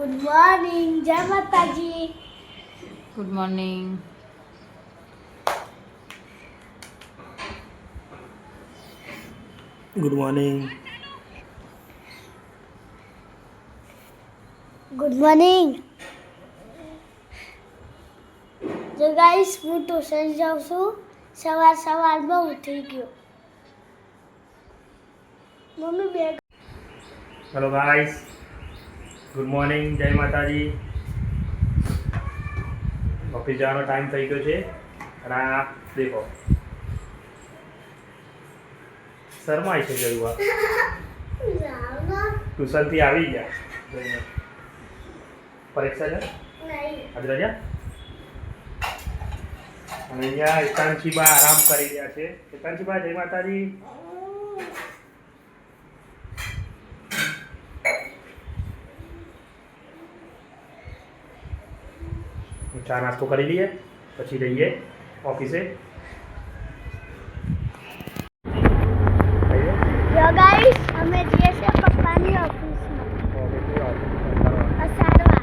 Good morning, જય માતાજી. Good morning. Good morning. Good morning. જો ગાઈસ હું ટ્યુશન જાઉં છું. સવારમાં ઉઠી ગયો. મમ્મી બે હેલો ગાઈસ, ગુડ મોર્નિંગ, જય માતાજી. ઓફિસ જવાનો ટાઈમ થઈ ગયો છે અને આ દેખો શરમાય છે જરુઆ. ટ્યુશનથી આવી ગયા. પરીક્ષા છે આજ રજા. અને અહીંયા એકાંશીબા આરામ કરી રહ્યા છે. એકાંશીબા જય માતાજી. ચા નાસ્તો કરી લઈએ પછી જઈએ ઓફિસે. જો ગાઈસ અમે જઈએ છીએ પપ્પાની ઓફિસમાં. અસારવા.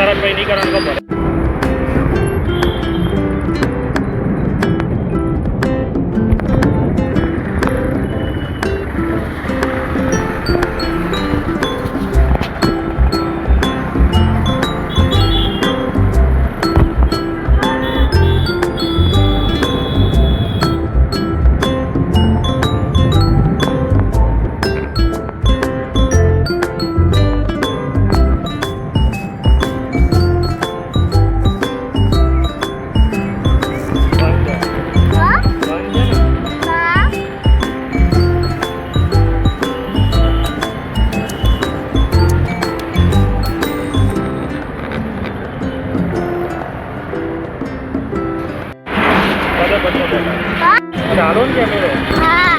તારા ભાઈ નહીં કરવાનું ખબર. ચાલો ને કેમેરો. હા.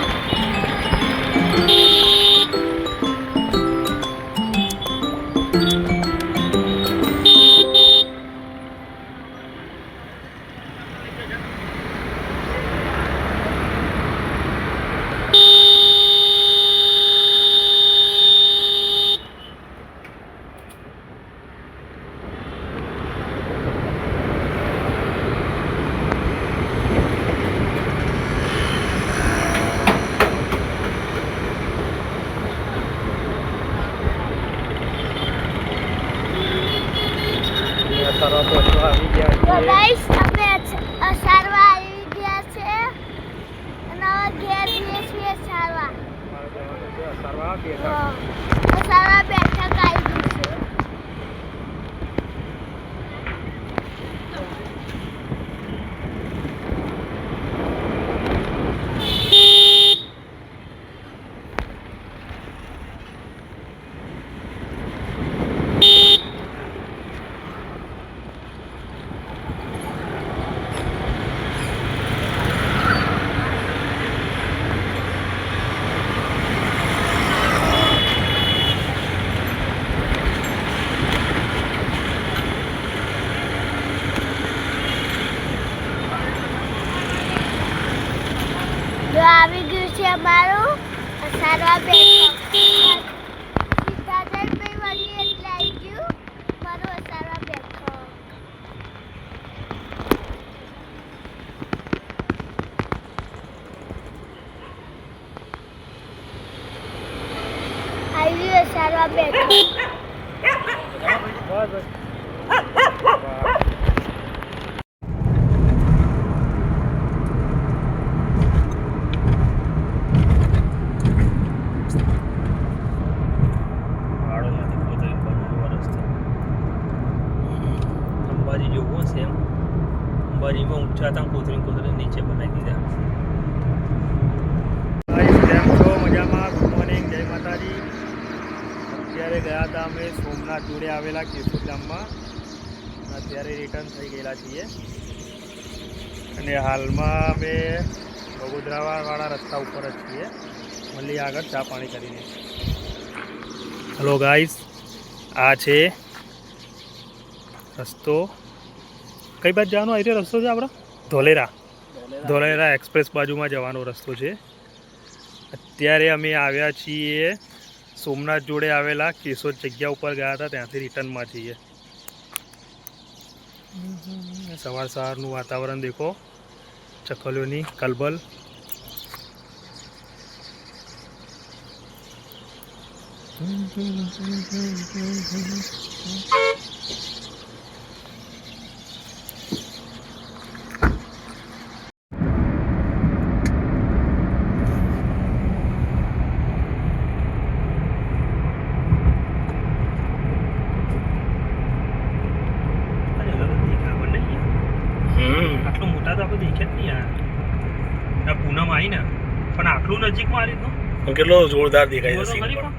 તો ગાઈસ અમે અસારવા આવી ગયા છે અને હવે ઘેર જઈએ છીએ અસારવા. અસારવા બેઠક આવી ગઈ છે. જો આવી ગયું છે અમારું સારવા બેઠક સિદ્ધાર્થભાઈ વળી એટલે આવી ગયું મારું સારવા બેઠક આવી ગયું સારવા બેઠક અંબાજી જેવું હશે એમ અંબાજીમાં ઊંચા હતા કોતરી નીચે બનાવી દીધા. કેમ છો? મજામાં? ગુડ મોર્નિંગ, જય માતાજી. અત્યારે ગયા હતા અમે સોમનાથ જોડે આવેલા કેશોદ ગામમાં. અત્યારે રિટર્ન થઈ ગયેલા છીએ અને હાલમાં અમે બગોદરાવાળા રસ્તા ઉપર જ છીએ. મળીએ આગળ ચા પાણી કરીને. હલો ગાઈસ, આ છે રસ્તો. કઈ બાજુ જવાનો આવી રહ્યો રસ્તો છે આપણો? ધોલેરા એક્સપ્રેસ બાજુમાં જવાનો રસ્તો છે. અત્યારે અમે આવ્યા છીએ સોમનાથ જોડે આવેલા કેશોદ જગ્યા ઉપર ગયા હતા, ત્યાંથી રિટર્નમાં છીએ. સવારનું વાતાવરણ દેખો, ચકલીઓની કલબલ. આટલું મોટા તો આપણે દેખે જ નહીં યાર. પૂનમ આવી ને પણ આટલું નજીકમાં આ રીતનું કેટલો જોરદાર દેખાય છે.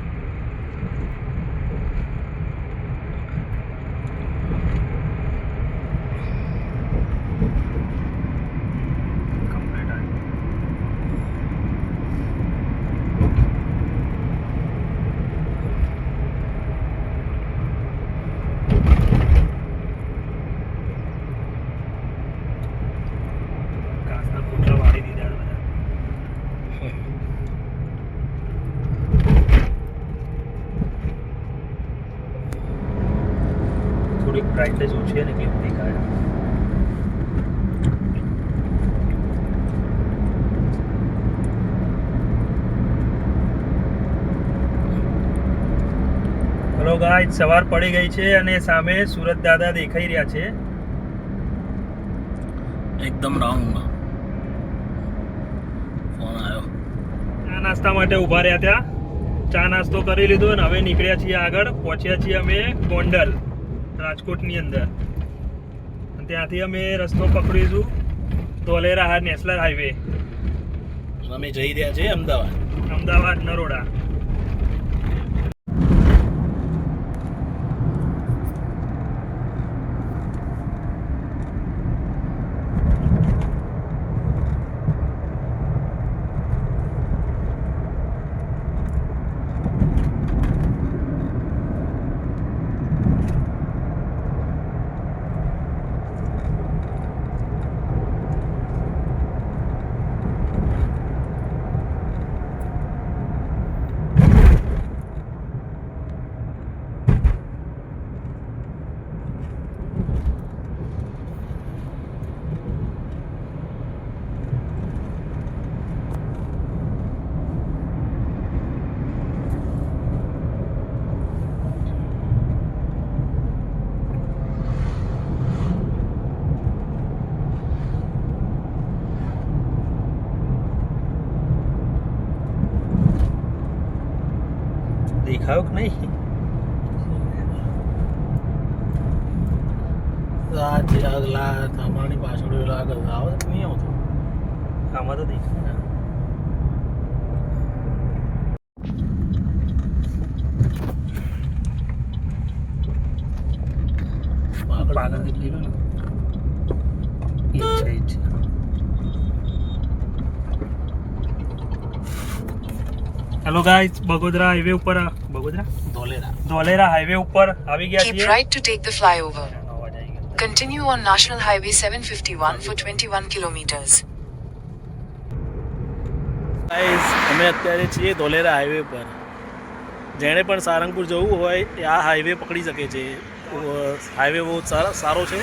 થોડીક બ્રાઇટનેસ ઓછી છે ને કેવું દેખાય. હલો ગાઈસ, સવાર પડી ગઈ છે અને સામે સુરત દાદા દેખાઈ રહ્યા છે એકદમ રાઉન્ડમાં. ફોન આવ્યો. ચા નાસ્તા માટે ઊભા રહ્યા ત્યાં. ચા નાસ્તો કરી લીધો અને હવે નીકળ્યા છીએ આગળ. પહોંચ્યા છીએ અમે ગોંડલ, રાજકોટની અંદર. ત્યાંથી અમે રસ્તો પકડીશું ધોલેરા નેશનલ હાઈવે. અમે જઈ રહ્યા છીએ અમદાવાદ નરોડા. દેખાયો કે નહીં? તમારી પાછળ આગળ આવે નહીં આવતો. આમાં તો દેખાય. પાગલ કેટલી ને હેલો ગાઈસ, બગોદરા હાઈવે ઉપર ધોલેરા હાઈવે ઉપર આવી ગયા Keep છીએ. right to take the flyover. Continue on National Highway 751 for 21 kilometers. Guys અમે અત્યારે છીએ ધોલેરા હાઈવે પર. જેણે પણ સારંગપુર જવું હોય એ આ હાઈવે પકડી શકે છે. હાઈવે બહુ સારો છે.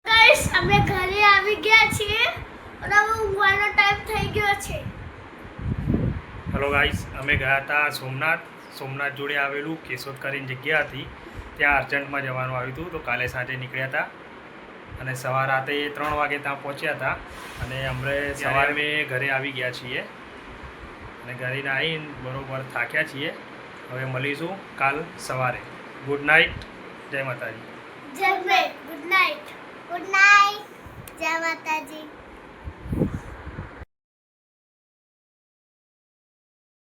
ગાઈસ અમે ઘરે આવી ગયા છીએ અને હવે ઊંઘવાનો ટાઈમ થઈ ગયો છે. હેલો ગાઈસ, અમે ગયા હતા સોમનાથ જોડે આવેલું કેશોદ કરીને જગ્યા હતી. ત્યાં અર્જન્ટમાં જવાનું આવ્યું હતું, તો કાલે સાંજે નીકળ્યા હતા અને સવાર રાતે 3 વાગે ત્યાં પહોંચ્યા હતા. અને અમને સવારે અમે ઘરે આવી ગયા છીએ અને ઘરે આવીને બરોબર થાક્યા છીએ. હવે મળીશું કાલ સવારે. ગુડ નાઇટ, જય માતાજી. જય ગુડ નાઇટ. ગુડ નાઇટ, જય માતાજી.